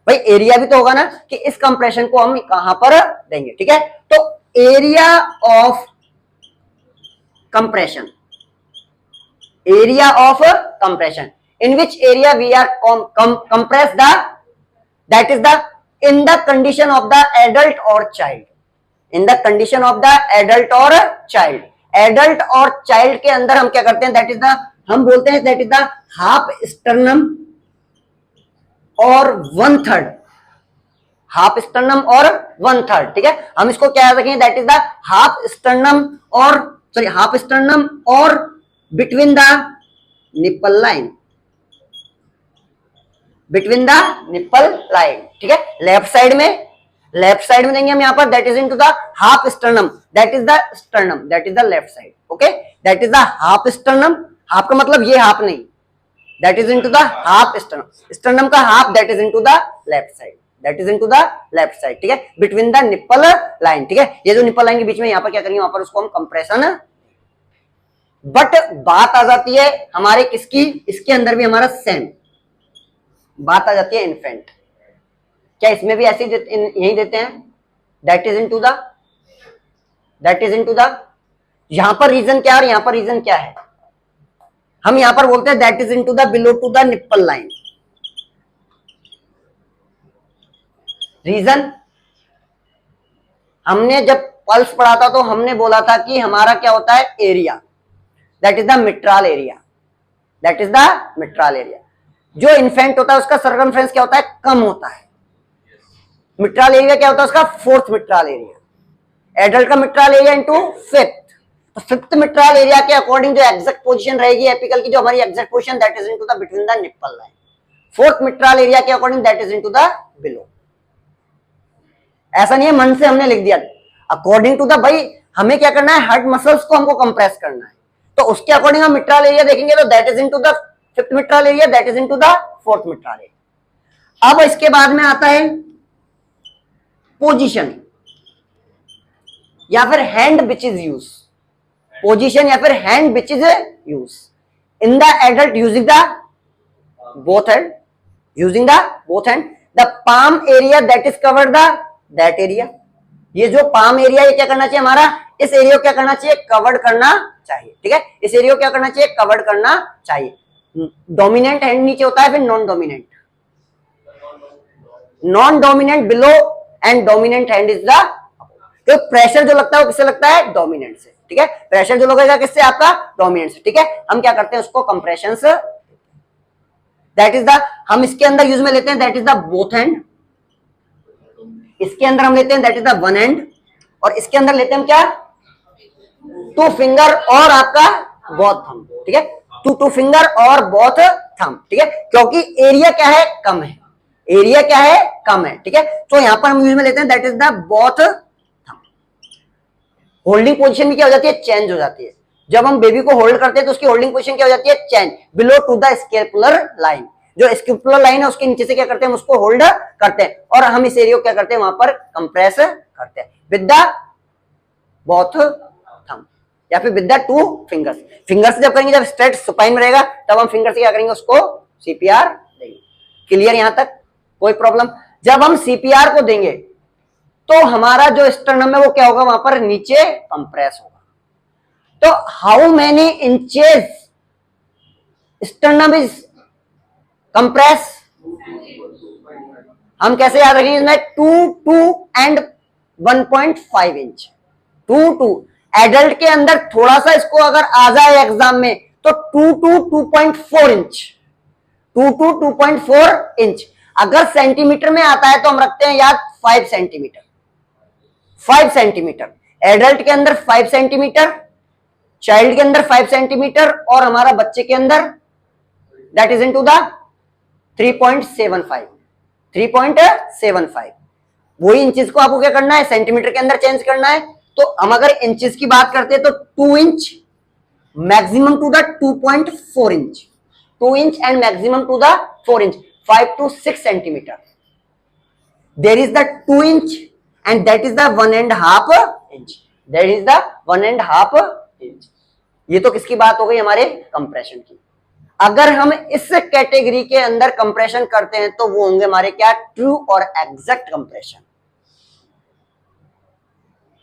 भाई, एरिया भी तो होगा ना कि इस कंप्रेशन को हम कहां पर देंगे। ठीक है, तो area of compression, area of compression, in which area we are compress the, that is the in the condition of the adult और child, in the condition of the adult और चाइल्ड, एडल्ट और child के अंदर हम क्या करते हैं, that is the, हम बोलते हैं that is the half sternum और 1/3, हाफ स्टर्नम और 1/3, ठीक है। हम इसको क्या याद रखेंगे, that is the half sternum और सॉरी हाफ स्टर्नम और between the nipple line, between the nipple line, ठीक है। लेफ्ट साइड में देंगे हम यहां पर, that is into the half sternum, that is the sternum, that is the left side, okay, that is the half sternum, half का मतलब ये हाफ नहीं, that is into the half sternum, sternum का half that is into the left side, that is into the left side, ठीक है, between the nipple line, ठीक है। ये जो निप्पल लाइन के बीच में यहां पर क्या करेंगे, वहां पर उसको हम कंप्रेशन, बट बात आ जाती है हमारे किसकी, इसके अंदर भी हमारा सेम बात आ जाती है इन्फेंट, क्या इसमें भी ऐसे यही देते हैं, that is into the, that is into the, यहां पर रीजन क्या है और यहां पर रीजन क्या है, हम यहां पर बोलते हैं that is into the below to the nipple line, reason, हमने जब पल्स पढ़ा था तो हमने बोला था कि हमारा क्या होता है area, that is the mitral area, that is the mitral area, जो इन्फेंट होता है उसका सर्कमफ्रेंस क्या होता है, कम होता है, मिट्राल एरिया क्या होता है उसका, फोर्थ मिट्राल एरिया, एडल्ट का मिट्राल एरिया इनटू फिफ्थ, तो फिफ्थ मिट्राल एरिया के अकॉर्डिंग जो एग्जैक्ट पोजीशन रहेगी एपिकल की, जो हमारी exact position that is into the between the nipple line, fourth mitral area के according that is into the below, ऐसा नहीं है मन से हमने लिख दिया, अकॉर्डिंग टू द, भाई हमें क्या करना है, हार्ट मसल्स को हमको कंप्रेस करना है, तो उसके अकॉर्डिंग हम मिट्राल एरिया देखेंगे, तो that is into the fifth mitral area, that is into the fourth mitral area. अब इसके बाद में आता है पोजीशन या फिर hand which is use, position या फिर hand which is use in the adult using the both hand, using the both hand, the palm area that is covered the that area, ये जो पाम एरिया ये क्या करना चाहिए हमारा, इस एरिया को क्या करना चाहिए, कवर्ड करना चाहिए, ठीक है, इस एरिया को क्या करना चाहिए, कवर्ड करना चाहिए। डोमिनेंट हैंड नीचे होता है, फिर non dominant, non dominant below and dominant hand is the, तो प्रेशर जो लगता है वो किससे लगता है, डोमिनेंट से, ठीक है, प्रेशर जो लगेगा किससे, आपका डोमिनेंट से, ठीक है। हम क्या करते हैं उसको कंप्रेशन से, दैट इज द, हम इसके अंदर यूज में लेते हैं that is the both hand, इसके अंदर हम लेते हैं that is the one hand, और इसके अंदर लेते हैं हम क्या, टू फिंगर और आपका बोथ थंब, ठीक है, टू फिंगर और बोथ थंब, ठीक है, क्योंकि एरिया क्या है, कम है, एरिया क्या है, कम है, ठीक है, तो यहां पर हम यूज में लेते हैं that is the both thumb. Holding position भी क्या हो जाती है, चेंज हो जाती है, जब हम बेबी को होल्ड करते हैं तो उसकी होल्डिंग पोजीशन क्या हो जाती है, change, below to the scapular line, जो स्कैपुलर लाइन है उसके नीचे से क्या करते हैं, हम उसको होल्ड करते हैं, और हम इस एरिया को क्या करते हैं, वहां पर कंप्रेस करते हैं विद द बोथ थंब या फिर with the two fingers, finger से जब करेंगे, जब स्ट्रेट सुपाइन में रहेगा तब हम फिंगर से क्या करेंगे, उसको सीपीआर देंगे। क्लियर यहां तक, कोई प्रॉब्लम, जब हम सीपीआर को देंगे तो हमारा जो स्टर्नम है वो क्या होगा, वहां पर नीचे कंप्रेस होगा, तो how many inches sternum is compress, हम कैसे याद रखेंगे इसमें, 2 एंड 1.5 इंच, 2 एडल्ट के अंदर थोड़ा सा इसको अगर आ जाए एग्जाम में तो 2.4 इंच, 2.4 इंच, अगर सेंटीमीटर में आता है तो हम रखते हैं याद 5 सेंटीमीटर, 5 सेंटीमीटर, एडल्ट के अंदर 5 सेंटीमीटर, चाइल्ड के अंदर 5 सेंटीमीटर, और हमारा बच्चे के अंदर दैट इज इनटू द 3.75, 3.75, वही इंचेस को आपको क्या करना है, सेंटीमीटर के अंदर चेंज करना है, तो हम अगर इंचेस की बात करते हैं तो 2 inch maximum to the 2.4 inch, 2 inch and maximum to the 4 inch, 5 to 6 centimetre, there is the 2 inch and that is the 1.5 inch, that is the 1.5 inch. ये तो किसकी बात हो गई, हमारे कंप्रेशन की। अगर हम इस कैटेगरी के अंदर कंप्रेशन करते हैं तो वो होंगे हमारे क्या, ट्रू और एग्जैक्ट कंप्रेशन।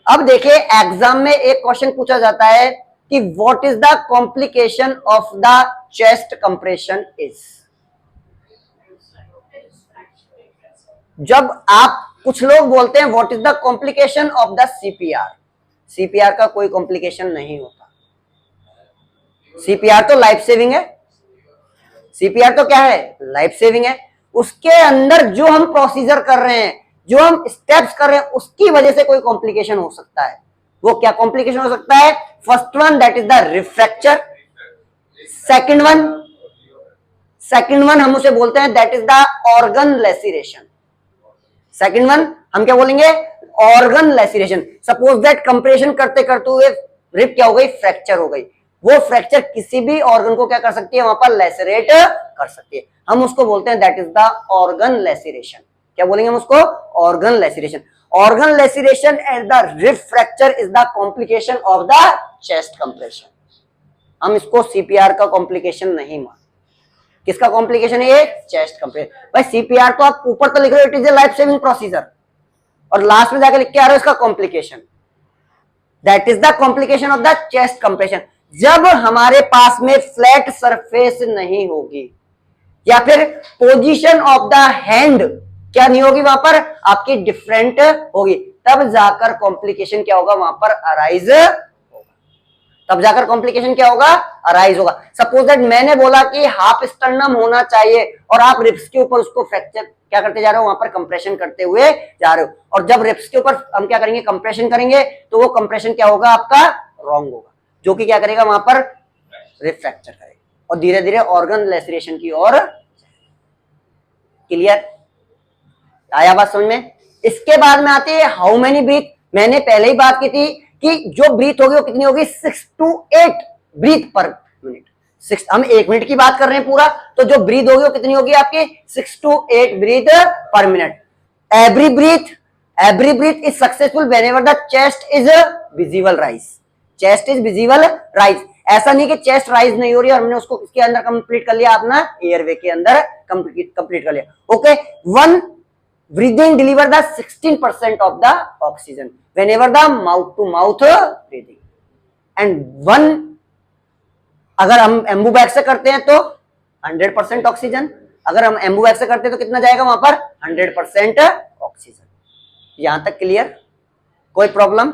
अब देखिए एग्जाम में एक क्वेश्चन पूछा जाता है कि what is the complication of the chest compression is, जब आप, कुछ लोग बोलते हैं what is the complication of the CPR, CPR का कोई कॉम्प्लिकेशन नहीं होता। सीपीआर तो लाइफ सेविंग है, सीपीआर तो क्या है, लाइफ सेविंग है। उसके अंदर जो हम प्रोसीजर कर रहे हैं, जो हम स्टेप्स कर रहे हैं, उसकी वजह से कोई कॉम्प्लिकेशन हो सकता है। वो क्या कॉम्प्लिकेशन हो सकता है? First one that is the rib fracture, second one हम उसे बोलते हैं that is the organ laceration. Second one हम क्या बोलेंगे? Organ laceration. Suppose that compression करते करते हुए रिब क्या हो गई? फ्रैक्चर हो गई। वो फ्रैक्चर किसी भी ऑर्गन को क्या कर सकती है? वहां पर लेसरेट कर सकती है। हम उसको बोलते हैं that is the organ laceration. क्या बोलेंगे हम उसको? Organ laceration. Organ laceration and the rib fracture is the complication of the chest compression. हम इसको सीपीआर का कॉम्प्लिकेशन नहीं मान। किसका कॉम्प्लिकेशन है ये? Chest compression. भाई सीपीआर तो आप ऊपर तो लिख रहे हो it is a life saving procedure, और लास्ट में जाकर लिख के आ रहे हो इसका complication. That is the complication of the chest compression. जब हमारे पास में फ्लैट सरफेस नहीं होगी, या फिर पोजीशन ऑफ द हैंड क्या नहीं होगी, वहां पर आपकी डिफरेंट होगी, तब जाकर कॉम्प्लिकेशन क्या होगा? वहां पर अराइज होगा। तब जाकर कॉम्प्लिकेशन क्या होगा? अराइज होगा। सपोज दैट मैंने बोला कि हाफ स्टर्नम होना चाहिए, और आप रिब्स के ऊपर उसको फ्रैक्चर क्या करते जा रहे हो? वहां पर कंप्रेशन करते हुए जा रहे हो। और जब रिब्स के ऊपर हम क्या करेंगे? कंप्रेशन करेंगे, तो वो कंप्रेशन क्या होगा? आपका रॉन्ग होगा, जो कि क्या करेगा? वहां पर रिब फ्रैक्चर करेगा और धीरे धीरे ऑर्गन लेसरेशन की ओर। क्लियर? आया बात समझ में? इसके बाद में आती है हाउ मेनी ब्रीथ। मैंने पहले ही बात की थी कि जो ब्रीथ होगी वो कितनी होगी? 6 to 8 ब्रीथ पर मिनट। हम 1 मिनट की बात कर रहे हैं पूरा, तो जो ब्रीथ होगी वो कितनी होगी आपकी? 6 to 8 breath per minute. Every breath is successful whenever the chest is visible rise. Chest is visible rise. ऐसा नहीं कि चेस्ट राइज नहीं हो रही और हमने उसको किसके अंदर कंप्लीट कर लिया? अपना एयरवे के अंदर कंप्लीट कर लिया। Okay, one breathing deliver the 16% of the oxygen whenever the mouth to mouth breathing, and one अगर हम एम्बू बैग से करते हैं तो 100% ऑक्सीजन, अगर हम एम्बू बैग से करते हैं तो कितना जाएगा वहां पर? 100% ऑक्सीजन। यहां तक क्लियर? कोई प्रॉब्लम?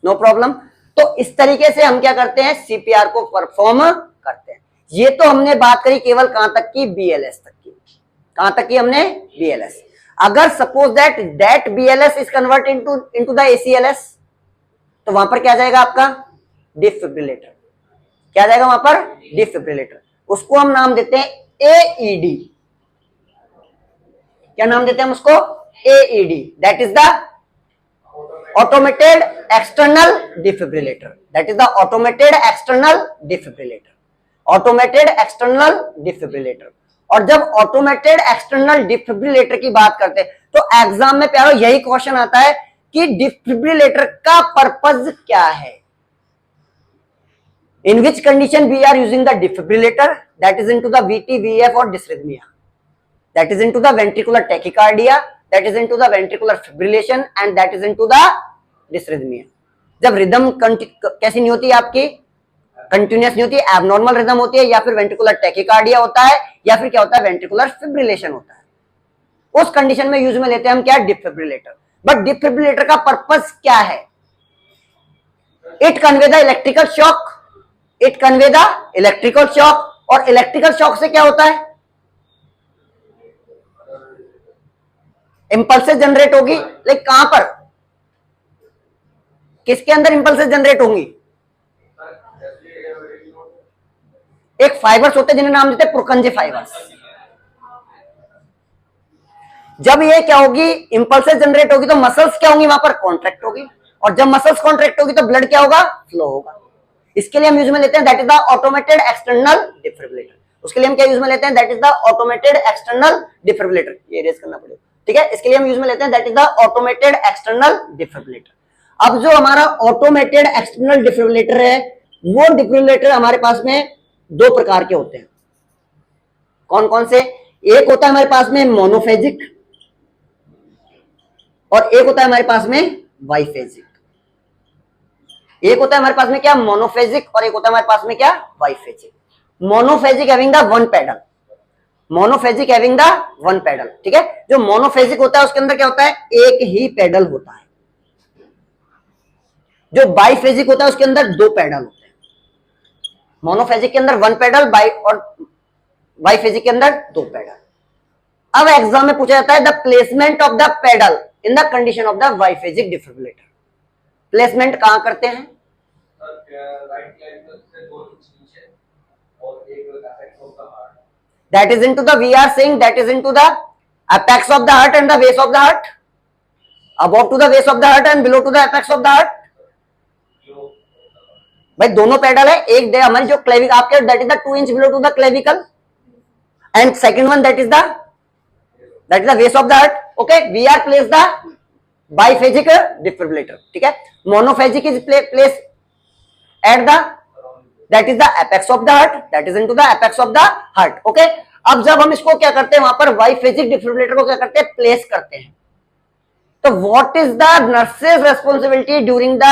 No problem. तो इस तरीके से हम क्या करते हैं? सीपीआर को परफॉर्म करते हैं। ये तो हमने बात करी केवल कहां तक की? बीएलएस तक की। कहां तक की हमने? बीएलएस। अगर suppose that BLS is convert into the ACLS, तो वहां पर क्या जाएगा आपका? डिफिब्रिलेटर। क्या जाएगा वहां पर? डिफिब्रिलेटर। उसको हम नाम देते हैं एईडी। क्या नाम देते हैं हम उसको? AED. That is the automated external defibrillator. That is the automated external defibrillator. Automated external defibrillator. और जब ऑटोमेटेड एक्सटर्नल डिफिब्रिलेटर की बात करते हैं तो एग्जाम में प्यारो यही क्वेश्चन आता है कि डिफिब्रिलेटर का पर्पस क्या है? In which condition we are using the defibrillator? That is into the VT, VF और dysrhythmia, that is into the ventricular tachycardia, that is into the ventricular fibrillation and that is into the dysrhythmia. जब rhythm कैसी नहीं होती आपकी? Continuous नहीं होती, abnormal rhythm होती है, या फिर वेंट्रिकुलर टैकिकार्डिया होता है, या फिर क्या होता है? वेंट्रिकुलर फिब्रिलेशन होता है। उस कंडीशन में यूज में लेते हैं हम क्या? डिफिब्रिलेटर। बट डिफिब्रिलेटर का पर्पस क्या है? It convey the electrical shock, it convey the electrical shock. और इलेक्ट्रिकल शॉक से क्या होता है? इंपल्सेस जनरेट होगी। लाइक कहां पर? किसके अंदर इंपल्सेस जनरेट होंगी? एक फाइबर्स होते हैं जिन्हें नाम देते हैं पुरकंजे फाइबर्स। जब ये क्या होगी? इंपल्सेस जनरेट होगी, तो मसल्स क्या होंगी? वहां पर कॉन्ट्रैक्ट होगी, और जब मसल्स कॉन्ट्रैक्ट होगी तो ब्लड क्या होगा? फ्लो होगा। इसके लिए हम यूज में लेते हैं that is the automated external defibrillator. उसके लिए हम क्या यूज में लेते हैं? That is the automated external defibrillator. ये रेज करना पड़ेगा, ठीक है? इसके लिए हम यूज में लेते हैं that is the automated external defibrillator. अब जो हमारा ऑटोमेटेड एक्सटर्नल डिफिब्रिलेटर है, वो डिफिब्रिलेटर हमारे पास में 2 प्रकार के होते हैं। कौन कौन से? एक होता है हमारे पास में मोनोफेजिक, और एक होता है हमारे पास में बाइफेजिक। एक होता है हमारे पास में क्या? मोनोफेजिक, और एक होता है हमारे पास में क्या? Biphasic. Monophasic having the 1 paddle, monophasic having the one paddle, ठीक है। जो मोनोफेजिक होता है उसके अंदर क्या होता है, एक ही पेडल होता है। जो बाईफेजिक होता है उसके अंदर दो पेडल होते हैं। मोनोफेजिक के अंदर वन पेडल, बाई और बाईफेजिक के अंदर दो पेडल। अब एग्जाम में पूछा जाता है the placement of the pedal in the condition of the biphasic defibrillator. Placement कहां करते हैं, that is into the, we are saying that is into the apex of the heart and the base of the heart, above to the base of the heart and below to the apex of the heart। भाई दोनों pedal है, एक दे हमारी जो clavicle आपके that is the 2 inch below to the clavicle and second one that is the base of the heart। okay, we are placed the biphasic defibrillator, ठीक है। monophagic is placed at the that is the apex of the heart, that is into the apex of the heart। okay, अब जब हम इसको क्या करते हैं, वहां पर बाईफेजिक डिफिब्रिलेटर को क्या करते हैं, प्लेस करते हैं। तो what is the nurses responsibility during the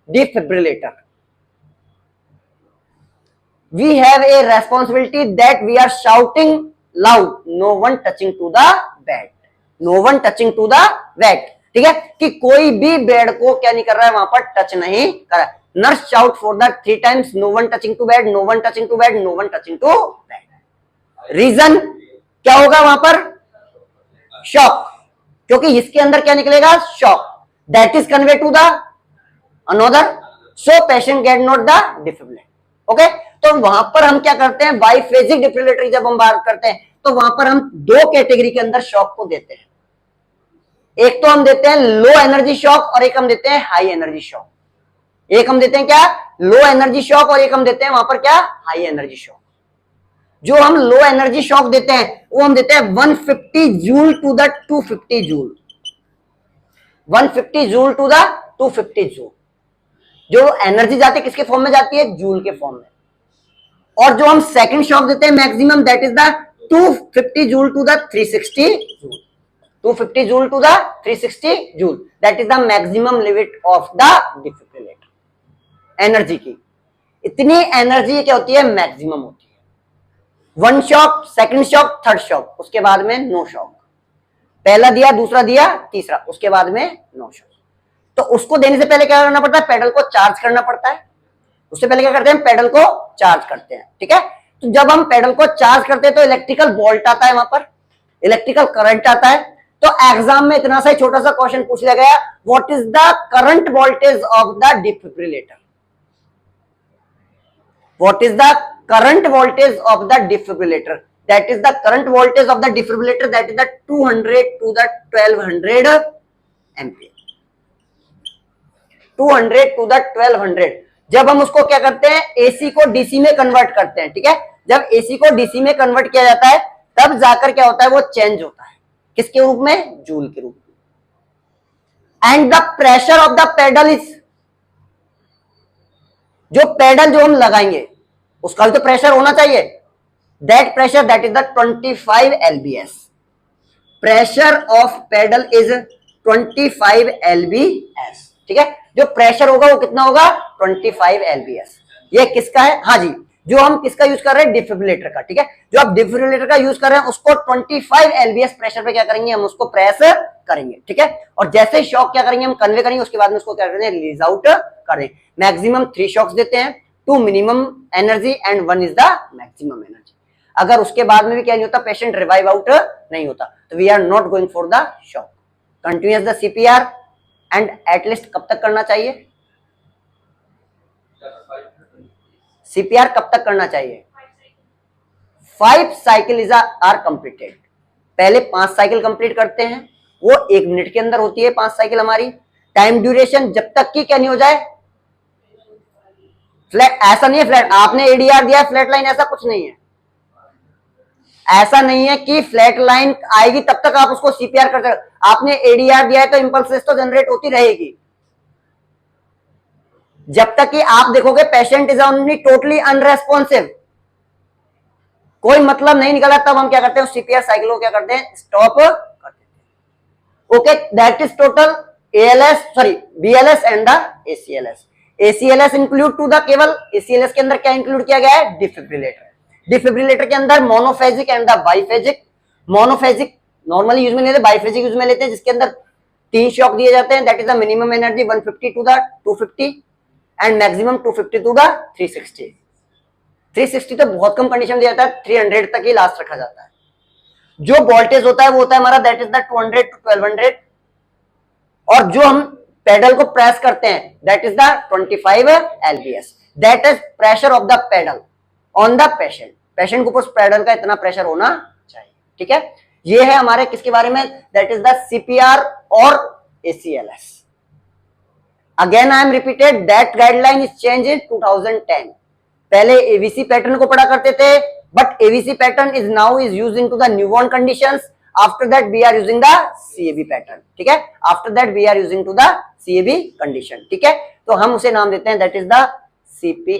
defibrillator, we have a responsibility that we are shouting loud, no one touching to the bed, no one touching to the bed, ठीक है, कि कोई भी बेड को क्या नहीं कर रहा है, वहां पर टच नहीं कर रहा है। Nurse shout for the 3 times, no one touching to bed, no one touching to bed, no one touching to bed। Reason क्या होगा वहां पर, शॉक, क्योंकि इसके अंदर क्या निकलेगा, shock, that is convey to the another, so patient get not the defibrillator. Okay, तो वहां पर हम क्या करते हैं, बाईफेजिक डिफिब्रिलेटर जब हम बात करते हैं तो वहां पर हम दो कैटेगरी के अंदर शॉक को देते हैं। एक तो हम देते हैं लो एनर्जी शॉक और एक हम देते हैं हाई एनर्जी शॉक। एक हम देते हैं क्या, लो एनर्जी शॉक, और एक हम देते हैं वहां पर क्या, हाई एनर्जी शॉक। जो हम लो एनर्जी शॉक देते हैं वो हम देते हैं 150 joule to the 250 joule, 150 joule to the 250 joule. जो एनर्जी जाती है किसके फॉर्म में जाती है, जूल के फॉर्म में। और जो हम सेकंड शॉक देते हैं maximum, that is the 250 joule to the 360 joule, 250 joule to the 360 joule, that is the maximum limit of the defibrillator. Energy की इतनी एनर्जी क्या होती है, मैक्सिमम होती है। One shock, second shock, third shock, उसके बाद में नो शॉक। पहला दिया, दूसरा दिया, तीसरा, उसके बाद में नो शॉक। तो उसको देने से पहले क्या करना पड़ता है, पेडल को चार्ज करना पड़ता है। उससे पहले क्या करते हैं, पेडल को चार्ज करते हैं, ठीक है। तो जब हम पेडल को चार्ज करते हैं तो इलेक्ट्रिकल वोल्ट आता है, वहां पर इलेक्ट्रिकल करंट आता है। तो एग्जाम में इतना सा छोटा सा क्वेश्चन पूछ लिया गया, what is the current voltage of the defibrillator, what is the current voltage of the defibrillator, that is the current voltage of the defibrillator, that is the 200 to the 1200 ampere, 200 to the 1200। जब हम उसको क्या करते हैं, AC को DC में convert करते हैं, ठीक है। जब एसी को डीसी में कन्वर्ट किया जाता है तब जाकर क्या होता है, वो चेंज होता है किसके रूप में, जूल के रूप में। And the pressure of the pedal is, जो पेडल जो हम लगाएंगे उसका भी तो प्रेशर होना चाहिए, that pressure that is the 25 lbs, pressure of pedal is 25 lbs, ठीक है। जो प्रेशर होगा वो कितना होगा, 25 lbs। ये किसका है, हाँ जी, जो हम किसका यूज कर रहे हैं, डिफिब्रिलेटर का, ठीक है। जो आप डिफिब्रिलेटर का यूज कर रहे हैं उसको 25 lbs प्रेशर पे क्या करेंगे, हम उसको प्रेस करेंगे, ठीक है। और जैसे शॉक क्या करेंगे, हम कन्वे करेंगे, उसके बाद में उसको क्या करेंगे, रिलीज आउट करें। मैक्सिमम 3 शॉक्स देते हैं, 2 minimum energy and 1 is the maximum energy. अगर उसके बाद में भी क्या नहीं होता, पेशेंट रिवाइव आउट नहीं होता, तो we are not going for the shock. Continuous the CPR and at least कब तक करना चाहिए, सीपीआर कब तक करना चाहिए, 5 साइकिल इज आर कंप्लीटेड। पहले 5 साइकिल कंप्लीट करते हैं, वो 1 मिनट के अंदर होती है 5 साइकिल हमारी। टाइम ड्यूरेशन जब तक की क्या नहीं हो जाए, फ्लैट, ऐसा नहीं है फ्लैट, आपने एडीआर दिया फ्लैट लाइन, ऐसा कुछ नहीं है। ऐसा नहीं है कि फ्लैट लाइन आएगी तब तक आप उसको सीपीआर करते रहो। आपने एडीआर दिया है तो इंपल्सेस तो जनरेट होती रहेगी जब तक कि आप देखोगे patient is only totally unresponsive, कोई मतलब नहीं निकला, तब हम क्या करते हैं, सीपीआर साइकिल को क्या करते हैं, स्टॉप कर देते हैं। Okay, that is total ALS, sorry BLS and the ACLS. ACLS include to the केवल, एसीएलएस के अंदर क्या इंक्लूड किया गया है, डिफिब्रिलेटर। डिफिब्रिलेटर के अंदर monophasic and the biphasic. Monophasic normally use में लेते हैं, बाइफेजिक यूज में लेते हैं, जिसके अंदर 3 शॉक दिए जाते हैं। That is the minimum energy 150 to the 250 and maximum 250 to the 360। 360 तो बहुत कम कंडीशन दिया जाता है, 300 तक ही लास्ट रखा जाता है। जो वोल्टेज होता है वो होता है हमारा दैट इज द 200 टू 1200, और जो हम पेडल को प्रेस करते हैं that is the 25 LBS। That is pressure of the pedal on the patient. Patient के ऊपर पेडल का इतना प्रेशर होना चाहिए, ठीक है। ये है हमारे किसके बारे में, दैट इज द CPR और ACLS। Again I am repeated that guideline is change in 2010। पहले AVC पैटर्न को पढ़ा करते थे, but AVC pattern is now is used into the newborn conditions. After that we are using the CAB pattern, ठीक है। After that we are using to the CAB condition, ठीक है। तो हम उसे नाम देते हैं दैट इज द CP